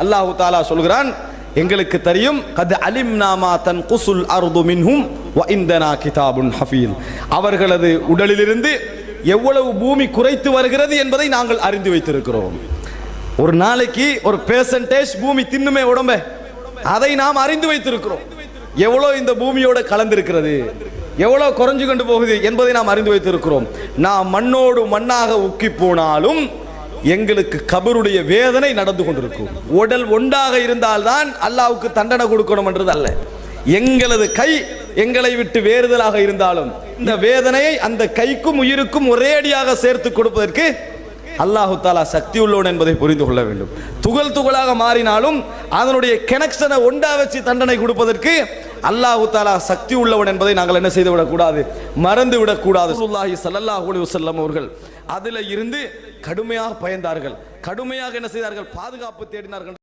அல்லாஹு தாலா சொல்கிறான், எங்களுக்கு தெரியும் கத் அலிம்னா மா தன்குசுல் அர்து மின்ஹும் வ இந்தனா கிதாபுன் ஹஃபீஸ். அவர்களது உடலிலிருந்து எவ்வளவு பூமி குறைத்து வருகிறது என்பதை நாங்கள் அறிந்து வைத்திருக்கிறோம். ஒரு நாளைக்கு ஒரு பெர்சன்டேஜ் பூமி தின்னுமே உடம்பை, அதை நாம் அறிந்து வைத்திருக்கிறோம். எவ்வளோ இந்த பூமியோட கலந்திருக்கிறது, எவ்வளோ குறைஞ்சு கொண்டு போகுது என்பதை நாம் அறிந்து வைத்திருக்கிறோம். நாம் மண்ணோடு மண்ணாக உக்கி போனாலும் எங்களுக்கு கபருடைய வேதனை நடந்து கொண்டிருக்கும். உடல் ஒன்றாக இருந்தால்தான் அல்லாஹ்வுக்கு தண்டனை கொடுக்கணும் என்றது அல்ல. எங்களது கை எங்களை விட்டு வேறுதலாக இருந்தாலும் இந்த வேதனையை அந்த கைக்கும் உயிருக்கும் ஒரே அடியாக சேர்த்து கொடுப்பதற்கு அல்லாஹு தாலா சக்தி உள்ளவன் என்பதை புரிந்து கொள்ள வேண்டும். துகள் துகளாக மாறினாலும் அதனுடைய கனெக்ஷனை ஒன்றா வச்சு தண்டனை கொடுப்பதற்கு அல்லாஹு தாலா சக்தி உள்ளவன் என்பதை நாங்கள் என்ன செய்து விடக்கூடாது, மறந்து விடக்கூடாது. ரசூலுல்லாஹி ஸல்லல்லாஹு அலைஹி வஸல்லம் அவர்கள் அதில் இருந்து கடுமையாக பயந்தார்கள், கடுமையாக என்ன செய்தார்கள், பாதுகாப்பு தேடினார்கள்.